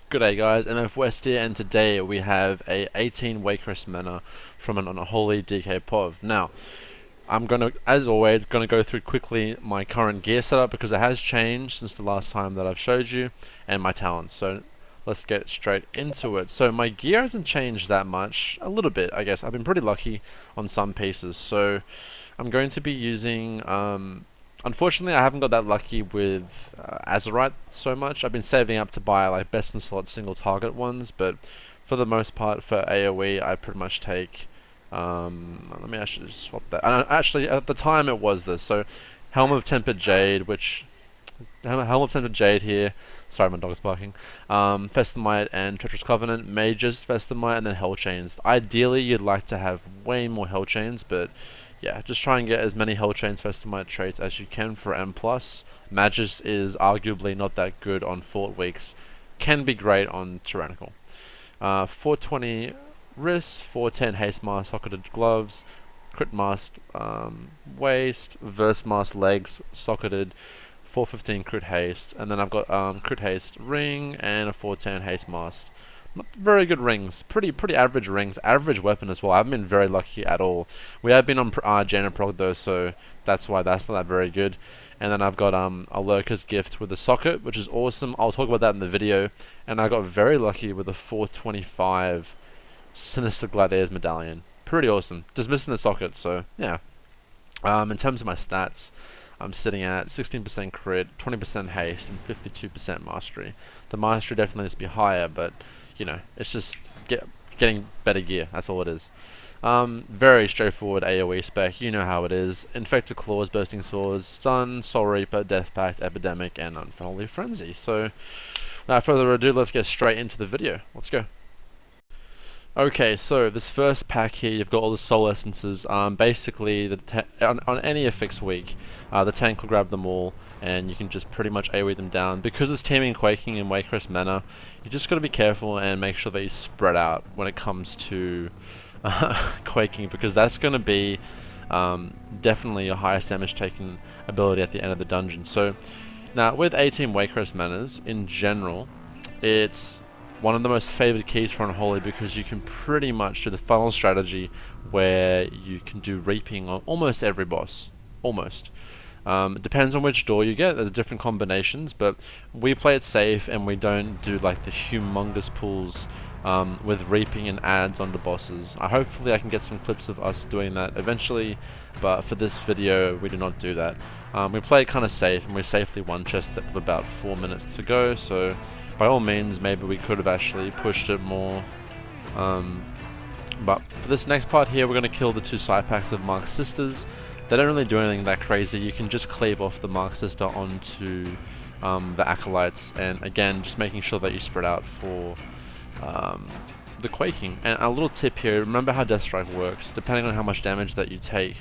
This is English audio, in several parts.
G'day guys, MFWest here, and today we have a 18 Waycrest Manor from an Unholy DK POV. Now, I'm gonna, as always, go through quickly my current gear setup because it has changed since the last time that I've showed you, and my talents. So let's get straight into it. So my gear hasn't changed that much, a little bit, I guess. I've been pretty lucky on some pieces. So I'm going to be using unfortunately, I haven't got that lucky with Azurite so much. I've been saving up to buy like best in slot single target ones, but for the most part for AoE, I pretty much take. Let me actually just swap that. Actually, at the time it was this. So, Helm of Tempered Jade, Helm of Tempered Jade here. Sorry, my dog's barking. Festamite and Treacherous Covenant, Mages, Festamite, and then Hell Chains. Ideally, you'd like to have way more Hell Chains, but yeah, just try and get as many Hell Chains Festamite traits as you can for M+. Magus is arguably not that good on Fort Weeks. Can be great on Tyrannical. 420 wrist, 410 haste mask, socketed gloves, crit mask waist, verse mask legs, socketed, 415 crit haste, and then I've got crit haste ring and a 410 haste mask. Not very good rings, pretty average rings, average weapon as well. I haven't been very lucky at all. We have been on Jaina prog though, so that's why that's not that very good. And then I've got a Lurker's Gift with a socket, which is awesome. I'll talk about that in the video. And I got very lucky with a 425 Sinister Gladiator's Medallion. Pretty awesome. Just missing the socket, so yeah. In terms of my stats, I'm sitting at 16% crit, 20% haste, and 52% mastery. The mastery definitely needs to be higher, but you know, it's just getting better gear. That's all it is. Very straightforward AoE spec. You know how it is. Infected Claws, Bursting Swords, Stun, Soul Reaper, Death Pact, Epidemic, and Unholy Frenzy. So, without further ado, let's get straight into the video. Let's go. Okay, so this first pack here, you've got all the soul essences. Basically, on any affix week, the tank will grab them all, and you can just pretty much AoE them down. Because it's teaming Quaking in Waycrest Manor, you just got to be careful and make sure that you spread out when it comes to Quaking, because that's going to be definitely your highest damage taking ability at the end of the dungeon. So, now with 18 Waycrest Manors, in general, it's one of the most favored keys for Unholy because you can pretty much do the funnel strategy where you can do reaping on almost every boss. Almost. It depends on which door you get, there's different combinations, but we play it safe and we don't do like the humongous pulls with reaping and adds onto bosses. Hopefully I can get some clips of us doing that eventually, but for this video we do not do that. We play it kind of safe, and we safely one chest with about 4 minutes to go, so by all means, maybe we could have actually pushed it more. But for this next part here, we're going to kill the 2 side packs of Mark Sisters. They don't really do anything that crazy. You can just cleave off the Mark Sister onto the Acolytes. And again, just making sure that you spread out for the Quaking. And a little tip here, remember how Death Strike works. Depending on how much damage that you take,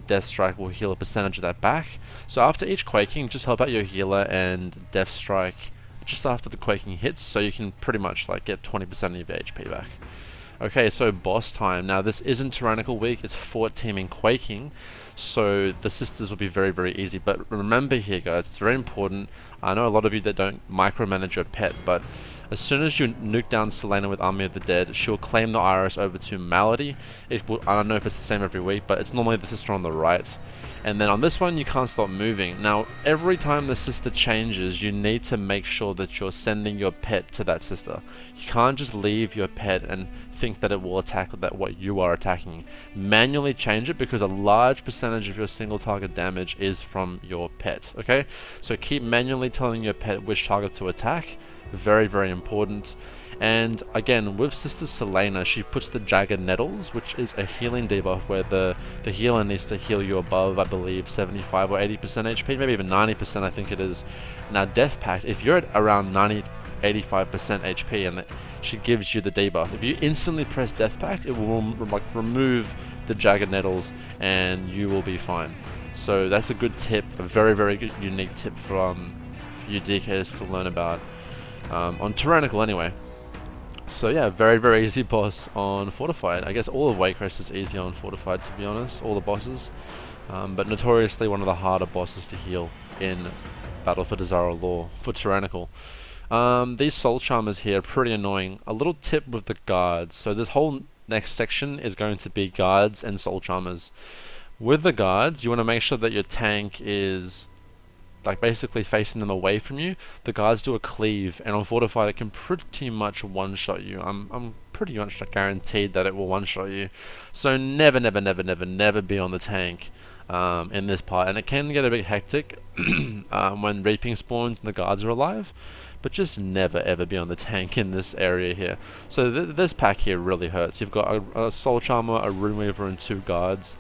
Death Strike will heal a percentage of that back. So after each Quaking, just help out your healer and Death Strike just after the Quaking hits, so you can pretty much like get 20% of your HP back. Okay, so boss time. Now this isn't Tyrannical week, it's Fort teaming Quaking, so the sisters will be very easy. But remember here guys, it's very important. I know a lot of you that don't micromanage your pet, but as soon as you nuke down Selena with Army of the Dead, she'll claim the iris over to Malady. It will, I don't know if it's the same every week, but it's normally the sister on the right. And then on this one, you can't stop moving. Now, every time the sister changes, you need to make sure that you're sending your pet to that sister. You can't just leave your pet and think that it will attack what you are attacking. Manually change it, because a large percentage of your single target damage is from your pet, okay? So keep manually telling your pet which target to attack. Very important. And again, with Sister Selena, she puts the Jagged Nettles, which is a healing debuff where the healer needs to heal you above, I believe, 75 or 80% HP, maybe even 90% I think it is. Now Death Pact, if you're at around 90, 85% HP and she gives you the debuff, if you instantly press Death Pact, it will remove the Jagged Nettles and you will be fine. So that's a good tip, a very good unique tip for you DKs to learn about. On Tyrannical anyway. So yeah, very easy boss on Fortified. I guess all of Waycrest is easy on Fortified, to be honest, all the bosses. But notoriously one of the harder bosses to heal in Battle for Desire Law for Tyrannical. These soul charmers here are pretty annoying. A little tip with the guards. So this whole next section is going to be guards and soul charmers. With the guards, you want to make sure that your tank is like basically facing them away from you. The guards do a cleave, and on fortified it can pretty much one-shot you. I'm pretty much guaranteed that it will one-shot you. So never, never, never, never, never be on the tank in this part. And it can get a bit hectic when reaping spawns and the guards are alive. But just never ever be on the tank in this area here. So this pack here really hurts. You've got a soul charmer, a rune weaver, and 2 guards.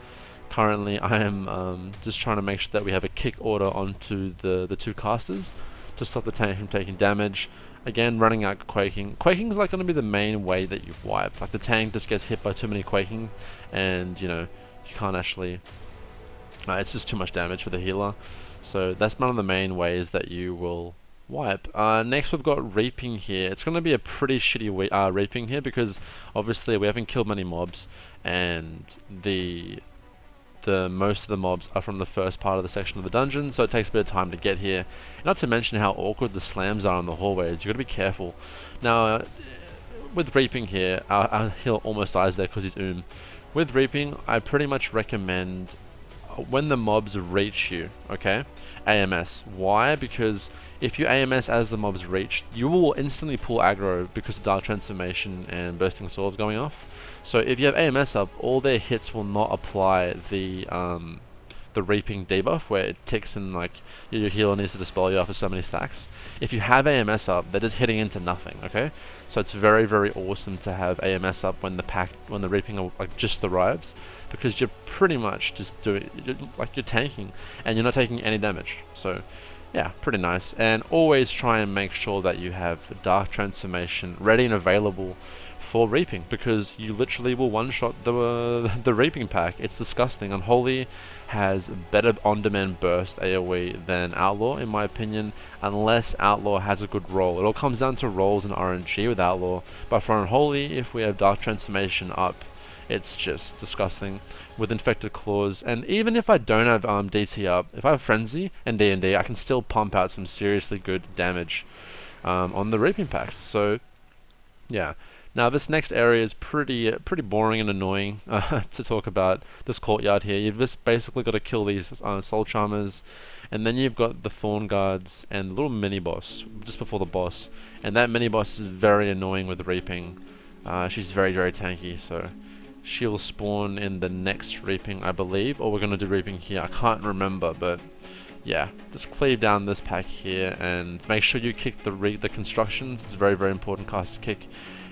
Currently, I am just trying to make sure that we have a kick order onto the 2 casters to stop the tank from taking damage. Again, running out quaking. Quaking is like going to be the main way that you wipe. Like the tank just gets hit by too many quaking, and you can't actually. It's just too much damage for the healer. So that's one of the main ways that you will wipe. Next we've got reaping here. It's going to be a pretty shitty reaping here because obviously we haven't killed many mobs, and the most of the mobs are from the first part of the section of the dungeon, so it takes a bit of time to get here. Not to mention how awkward the slams are on the hallways. You've got to be careful. Now, with reaping here, our healer almost dies there because he's With reaping, I pretty much recommend when the mobs reach you, okay, AMS. Why? Because if you AMS as the mobs reach, you will instantly pull aggro because of Dark Transformation and Bursting Swords going off. So if you have AMS up, all their hits will not apply the reaping debuff where it ticks and like your healer needs to dispel you after so many stacks. If you have AMS up, they're just hitting into nothing, okay? So it's very, very awesome to have AMS up when the reaping like just arrives, because you're pretty much just doing you're tanking and you're not taking any damage. So yeah, pretty nice. And always try and make sure that you have Dark Transformation ready and available for reaping, because you literally will one-shot the reaping pack. It's disgusting. Unholy has better on-demand burst AoE than Outlaw, in my opinion, unless Outlaw has a good roll. It all comes down to rolls and RNG with Outlaw, but for Unholy, if we have Dark Transformation up, it's just disgusting with Infected Claws. And even if I don't have DT up, if I have Frenzy and D&D, I can still pump out some seriously good damage on the reaping packs. So yeah. Now this next area is pretty boring and annoying to talk about. This courtyard here, you've just basically got to kill these soul charmers, and then you've got the thorn guards and the little mini boss just before the boss. And that mini boss is very annoying with reaping. She's very, very tanky, so she'll spawn in the next reaping, I believe, or we're gonna do reaping here. I can't remember, but yeah, just cleave down this pack here and make sure you kick the constructions. It's a very, very important cast to kick.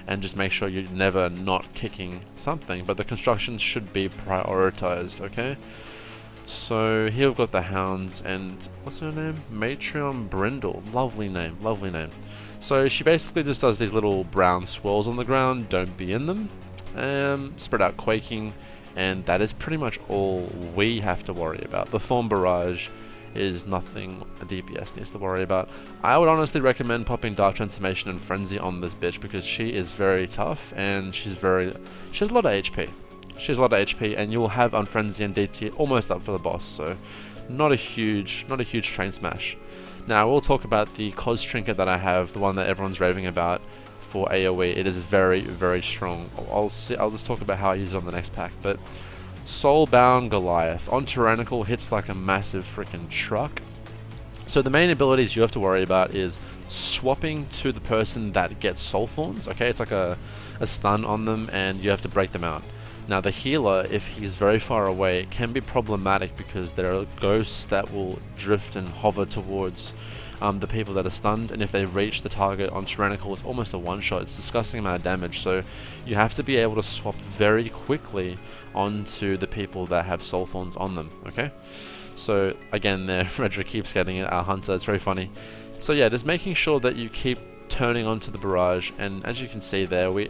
And just make sure you're never not kicking something, but the constructions should be prioritized, okay? So here we've got the hounds, and what's her name? Matron Brindle. Lovely name, lovely name. So she basically just does these little brown swirls on the ground. Don't be in them. Spread out quaking, and that is pretty much all we have to worry about. The Thorn Barrage is nothing a DPS needs to worry about. I would honestly recommend popping Dark Transformation and Frenzy on this bitch, because she is very tough and she has a lot of HP. She has a lot of HP, and you will have on Frenzy and DT almost up for the boss, so not a huge train smash. Now we'll talk about the Cos Trinket that I have, the one that everyone's raving about for AoE. It is very, very strong. I'll just talk about how I use it on the next pack, but Soulbound Goliath. On Tyrannical, hits like a massive freaking truck. So the main abilities you have to worry about is swapping to the person that gets Soul Thorns. Okay, it's like a stun on them, and you have to break them out. Now the healer, if he's very far away, it can be problematic because there are ghosts that will drift and hover towards the people that are stunned, and if they reach the target on Tyrannical, it's almost a one-shot. It's a disgusting amount of damage, so you have to be able to swap very quickly onto the people that have Soul Thorns on them, okay? So again there, Redra keeps getting it, our hunter, it's very funny. So yeah, just making sure that you keep turning onto the barrage, and as you can see there, we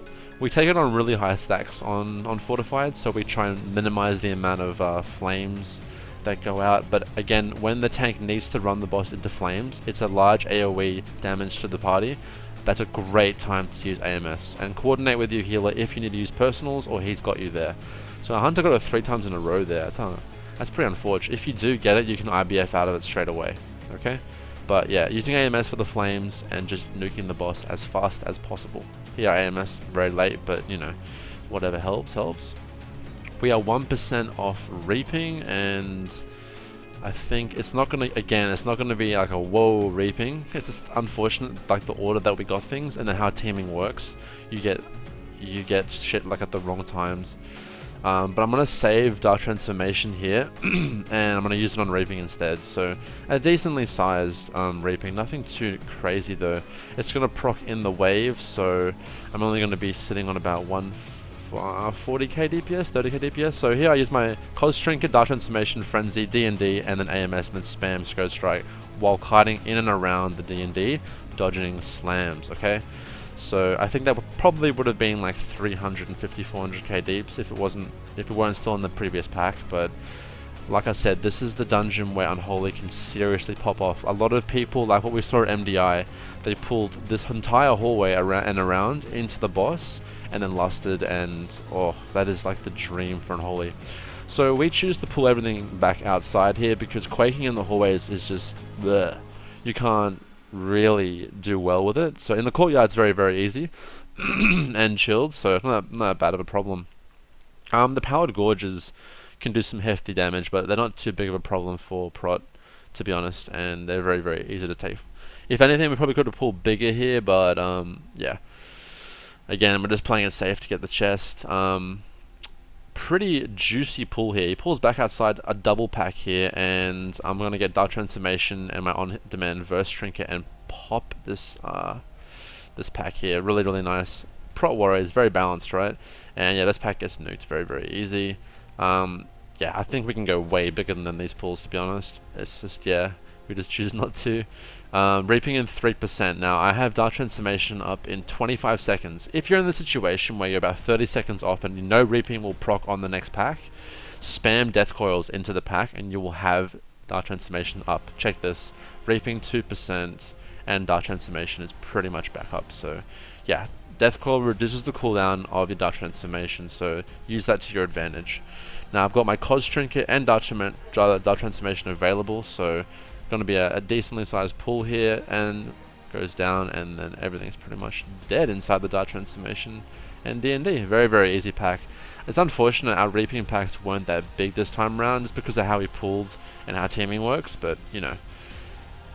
take it on really high stacks on fortified, so we try and minimize the amount of flames that go out. But again, when the tank needs to run the boss into flames, it's a large AoE damage to the party. That's a great time to use AMS, and coordinate with your healer if you need to use personals or he's got you there. So our hunter got it 3 times in a row there. That's pretty unfortunate. If you do get it, you can IBF out of it straight away, okay? But yeah, using AMS for the flames and just nuking the boss as fast as possible. Here AMS very late, but you know, whatever helps. We are 1% off reaping, and I think it's not gonna, again, it's not gonna be like a whoa reaping. It's just unfortunate, like the order that we got things and then how teaming works. You get shit like at the wrong times. But I'm going to save Dark Transformation here, and I'm going to use it on Reaping instead. So, a decently sized Reaping, nothing too crazy though. It's going to proc in the wave, so I'm only going to be sitting on about 40k DPS, 30k DPS. So here I use my Cos Trinket, Dark Transformation, Frenzy, D&D, and then AMS, and then spam Scourge Strike, while kiting in and around the D&D, dodging slams, okay? So I think that probably would have been like 350, 400k deeps if it weren't still in the previous pack. But like I said, this is the dungeon where Unholy can seriously pop off. A lot of people, like what we saw at MDI, they pulled this entire hallway around into the boss and then lusted, and oh, that is like the dream for Unholy. So we choose to pull everything back outside here because quaking in the hallways is just bleh. You can't really do well with it. So in the courtyard it's very, very easy and chilled, so not that bad of a problem. The powered gorges can do some hefty damage, but they're not too big of a problem for prot, to be honest, and they're very, very easy to take. If anything, we probably could have pulled bigger here, but yeah, again, we're just playing it safe to get the chest. Pretty juicy pull here. He pulls back outside a double pack here, and I'm going to get Dark Transformation and my on-demand Verse Trinket and pop this this pack here. Really, really nice. Prot Warrior is very balanced, right? And yeah, this pack gets nuked very, very easy. Yeah, I think we can go way bigger than these pulls, to be honest. It's just, yeah, we just choose not to. Reaping in 3%. Now, I have Dark Transformation up in 25 seconds. If you're in the situation where you're about 30 seconds off and you know Reaping will proc on the next pack, spam Death Coils into the pack and you will have Dark Transformation up. Check this. Reaping 2% and Dark Transformation is pretty much back up. So, yeah, Death Coil reduces the cooldown of your Dark Transformation, so use that to your advantage. Now, I've got my Cos Trinket and Dark Transformation available, so going to be a decently sized pull here, and goes down, and then everything's pretty much dead inside the Dark Transformation and D&D. Very, very easy pack. It's unfortunate our Reaping packs weren't that big this time around, just because of how we pulled and how teaming works, but you know,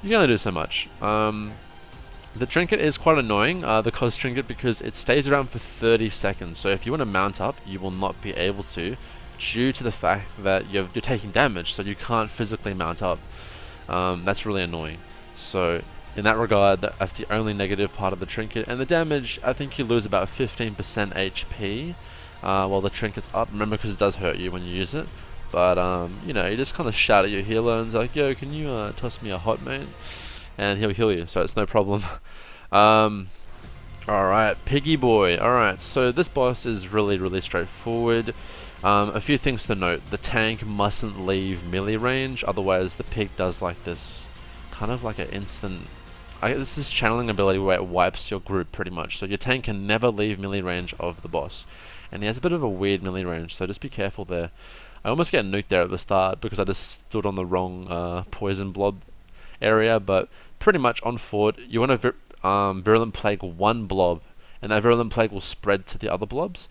you can only do so much. The Trinket is quite annoying, the Cos Trinket, because it stays around for 30 seconds, so if you want to mount up, you will not be able to, due to the fact that you're taking damage, so you can't physically mount up. That's really annoying. So in that regard, that's the only negative part of the Trinket. And the damage, I think you lose about 15% HP while the Trinket's up. Remember, because it does hurt you when you use it. But you know, you just kind of shout at your healer and it's like, yo, can you toss me a hot mate? And he'll heal you, so it's no problem. Alright, Piggy boy. Alright, so this boss is really, really straightforward. A few things to note. The tank mustn't leave melee range, otherwise the pig does like this, kind of like an instant, this is channeling ability where it wipes your group pretty much, so your tank can never leave melee range of the boss. And he has a bit of a weird melee range, so just be careful there. I almost get nuked there at the start because I just stood on the wrong poison blob area, but pretty much on fort, you want to Virulent Plague one blob, and that Virulent Plague will spread to the other blobs.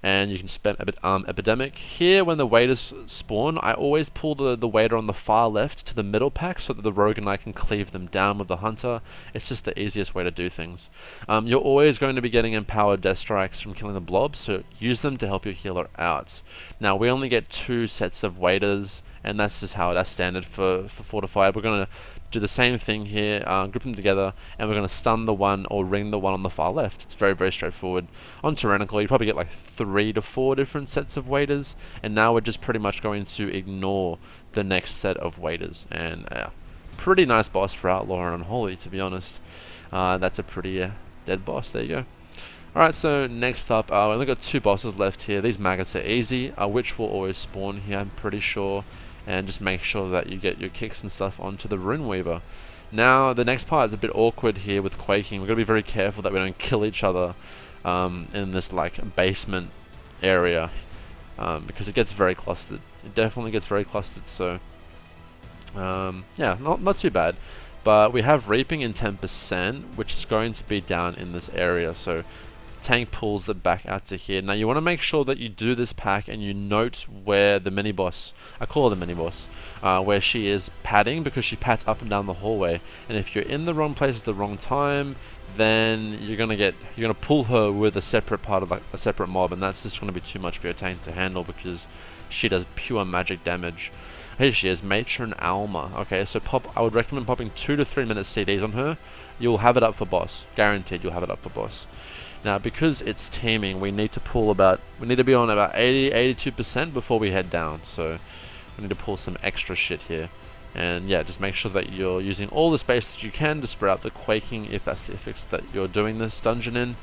And you can spend a bit Epidemic. Here, when the waiters spawn, I always pull the waiter on the far left to the middle pack so that the rogue and I can cleave them down with the hunter. It's just the easiest way to do things. You're always going to be getting empowered death strikes from killing the blobs, so use them to help your healer out. Now, we only get 2 sets of waiters, and that's just how that's standard for Fortified. We're going to do the same thing here, group them together, and we're going to stun the one or ring the one on the far left. It's very, very straightforward. On Tyrannical, you probably get like 3 to 4 different sets of waiters, and now we're just pretty much going to ignore the next set of waiters. And pretty nice boss for Outlaw and Unholy, to be honest. That's a pretty dead boss. There you go. Alright, so next up, we only got 2 bosses left here. These maggots are easy, which will always spawn here, I'm pretty sure. And just make sure that you get your kicks and stuff onto the Rune Weaver. Now, the next part is a bit awkward here with quaking. We've got to be very careful that we don't kill each other in this like basement area, because it gets very clustered. It definitely gets very clustered, so yeah, not too bad. But we have reaping in 10%, which is going to be down in this area. So tank pulls it back out to here. Now you want to make sure that you do this pack and you note where the mini boss, I call her the mini boss, where she is padding, because she pads up and down the hallway. And if you're in the wrong place at the wrong time, then you're gonna pull her with a separate part of, like, a separate mob, and that's just gonna be too much for your tank to handle, because she does pure magic damage. Here she is, Matron Alma. Okay, so I would recommend popping 2 to 3 minute CDs on her. You'll have it up for boss, guaranteed. You'll have it up for boss. Now, because it's teaming, we need to be on about 82% before we head down. So we need to pull some extra shit here. And yeah, just make sure that you're using all the space that you can to spread out the quaking, if that's the effects that you're doing this dungeon in.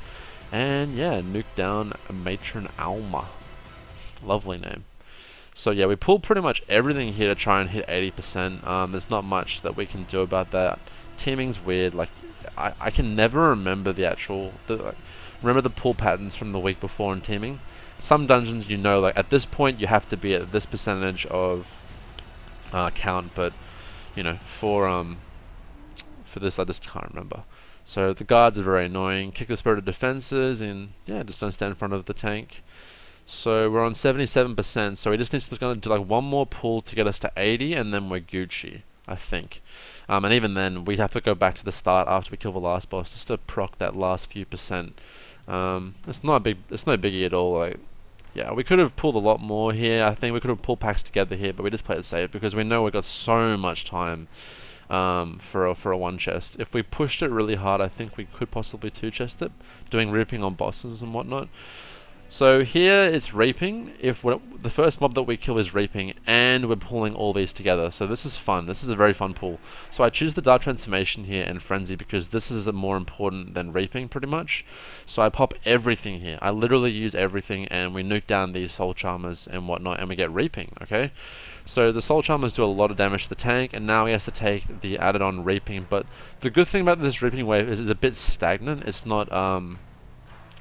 And yeah, nuke down Matron Alma. Lovely name. So yeah, we pull pretty much everything here to try and hit 80%. There's not much that we can do about that. Teaming's weird. Like, I can never remember remember the pull patterns from the week before in teaming. Some dungeons, like at this point you have to be at this percentage of count, but for this I just can't remember. So the guards are very annoying. Kick the spirit of defenses, and yeah, just don't stand in front of the tank. So we're on 77%, so we just need to do like one more pull to get us to 80, and then we're Gucci, I think. And even then, we have to go back to the start after we kill the last boss just to proc that last few percent. It's no biggie at all. Like, yeah, we could have pulled a lot more here. I think we could have pulled packs together here, but we just played it safe because we know we've got so much time for a one chest. If we pushed it really hard, I think we could possibly two chest it, doing reaping on bosses and whatnot. So here it's reaping. If the first mob that we kill is reaping, and we're pulling all these together. So this is fun. This is a very fun pull. So I choose the Dark Transformation here and Frenzy because this is more important than reaping pretty much. So I pop everything here. I literally use everything, and we nuke down these Soul Charmers and whatnot, and we get reaping, okay? So the Soul Charmers do a lot of damage to the tank, and now he has to take the added on reaping. But the good thing about this reaping wave is it's a bit stagnant. It's not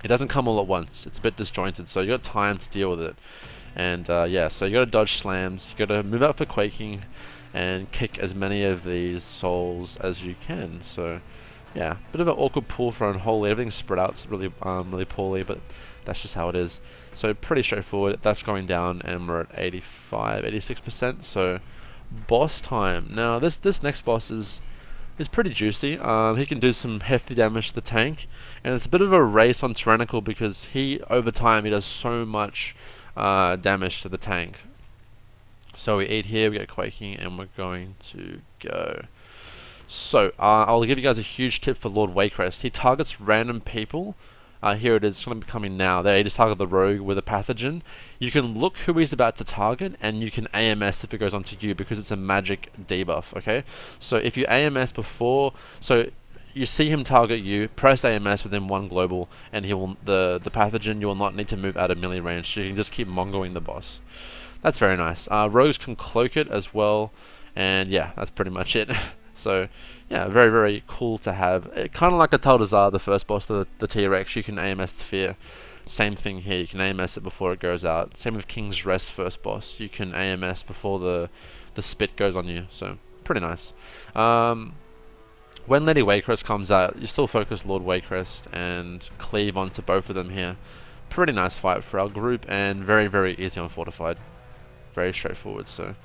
it doesn't come all at once. It's a bit disjointed, so you got time to deal with it. And yeah, so you got to dodge slams. You got to move out for quaking, and kick as many of these souls as you can. So yeah, bit of an awkward pull for Unholy. Everything's spread out really really poorly, but that's just how it is. So pretty straightforward. That's going down, and we're at 86%. So boss time. Now this next boss is pretty juicy. He can do some hefty damage to the tank, and it's a bit of a race on Tyrannical because over time he does so much damage to the tank. So we eat here, we get quaking, and we're going to go. So I'll give you guys a huge tip for Lord Waycrest. He targets random people. Here it is, it's going to be coming now. There, he just target the rogue with a pathogen. You can look who he's about to target, and you can AMS if it goes onto you because it's a magic debuff, okay? So if you AMS before, so you see him target you, press AMS within one global, and he will the pathogen, you will not need to move out of melee range, so you can just keep mongoing the boss. That's very nice. Rogues can cloak it as well, and yeah, that's pretty much it. So yeah, very very cool to have. Kind of like a Taldazar, the first boss, the T-Rex, you can AMS the fear. Same thing here, you can AMS it before it goes out. Same with King's Rest first boss, you can AMS before the spit goes on you. So pretty nice. When Lady Waycrest comes out, you still focus Lord Waycrest and cleave onto both of them here. Pretty nice fight for our group, and very very easy on Fortified. Very straightforward. So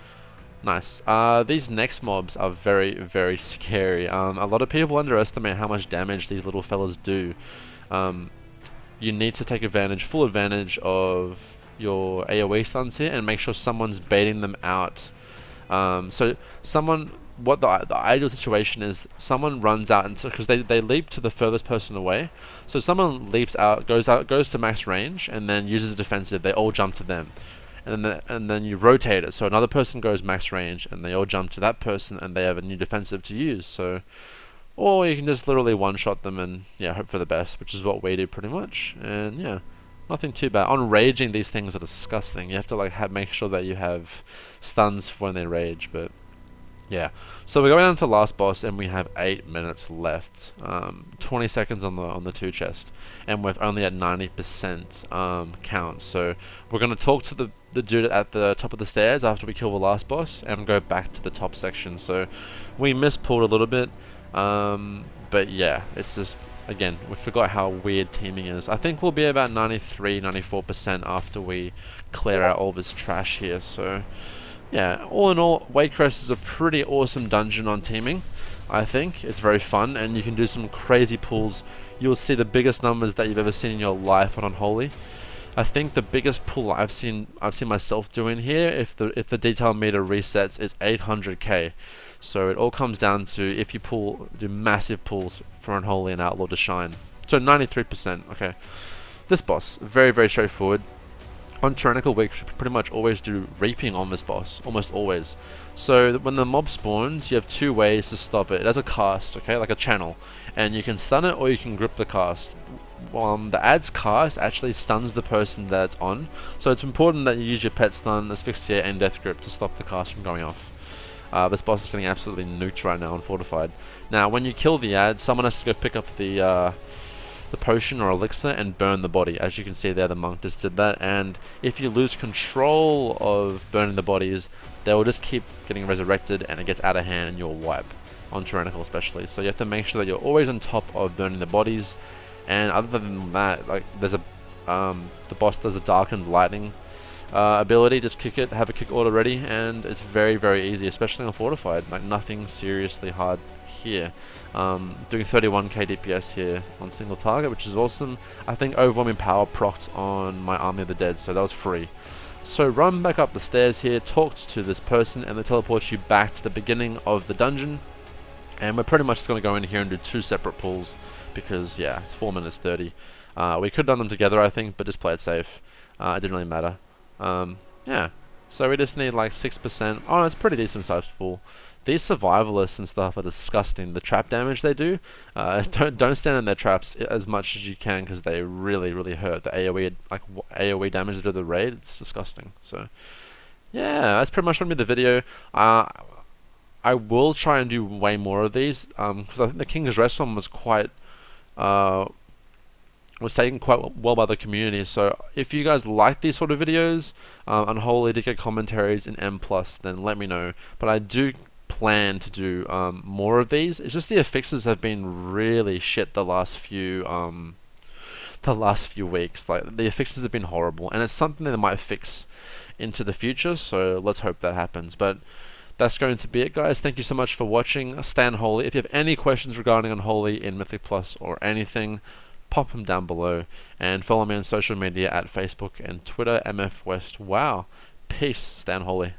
nice. These next mobs are very very scary. A lot of people underestimate how much damage these little fellas do. You need to take full advantage of your AoE stuns here and make sure someone's baiting them out. What the ideal situation is, someone runs out because they leap to the furthest person away. So someone leaps out, goes to max range, and then uses a defensive. They all jump to them. And then you rotate it, so another person goes max range, and they all jump to that person, and they have a new defensive to use. So, or you can just literally one-shot them and yeah, hope for the best, which is what we do pretty much. And yeah, nothing too bad. On raging, these things are disgusting. You have to make sure that you have stuns for when they rage. But yeah, so we're going on to last boss, and we have 8 minutes left. 20 seconds on the two chest, and we're only at 90% count. So we're going to talk to the dude at the top of the stairs after we kill the last boss, and go back to the top section. So we mispulled a little bit. But yeah, it's just, again, we forgot how weird teaming is. I think we'll be about 93-94% after we clear out all this trash here. So yeah, all in all, Waycrest is a pretty awesome dungeon on teaming. I think it's very fun, and you can do some crazy pulls. You'll see the biggest numbers that you've ever seen in your life on Unholy. I think the biggest pull I've seen myself doing here, if the detail meter resets, is 800k. So it all comes down to if you do massive pulls for Unholy and Outlaw to shine. So 93%. Okay, this boss, very, very straightforward. On Tyrannical Weeks, we pretty much always do reaping on this boss, almost always. So when the mob spawns, you have two ways to stop it. It has a cast, okay, like a channel, and you can stun it or you can grip the cast. The ad's cast actually stuns the person that it's on, so it's important that you use your pet stun, asphyxiate, and death grip to stop the cast from going off. This boss is getting absolutely nuked right now on Fortified. Now, when you kill the ad, someone has to go pick up the potion or elixir and burn the body. As you can see there, the monk just did that, and if you lose control of burning the bodies, they will just keep getting resurrected and it gets out of hand and you'll wipe, on Tyrannical especially. So you have to make sure that you're always on top of burning the bodies. And other than that, like, there's a the boss does a darkened lightning ability. Just kick it, have a kick order ready, and it's very, very easy, especially on Fortified. Like, nothing seriously hard here. Doing 31k DPS here on single target, which is awesome. I think Overwhelming Power procced on my Army of the Dead, so that was free. So run back up the stairs here, talk to this person, and they teleport you back to the beginning of the dungeon. And we're pretty much going to go in here and do two separate pulls, because yeah, it's 4 minutes 30. We could have done them together, I think, but just play it safe. It didn't really matter. Yeah, so we just need like 6%. Oh, it's pretty decent size pull. These survivalists and stuff are disgusting. The trap damage they do, don't stand in their traps as much as you can, because they really, really hurt. The AoE, like AoE damage they do to the raid, it's disgusting. So yeah, that's pretty much going to be the video. I will try and do way more of these, because I think the King's Rest one was quite was taken quite well by the community. So if you guys like these sort of videos, Unholy DK commentaries in M+, then let me know. But I do plan to do more of these. It's just the affixes have been really shit the last few weeks. Like, the affixes have been horrible, and it's something that they might fix into the future, so let's hope that happens. But that's going to be it, guys. Thank you so much for watching. Stay Unholy. If you have any questions regarding Unholy in Mythic Plus or anything, pop them down below, and follow me on social media at Facebook and Twitter, MFWest. Wow. Peace. Stay Unholy.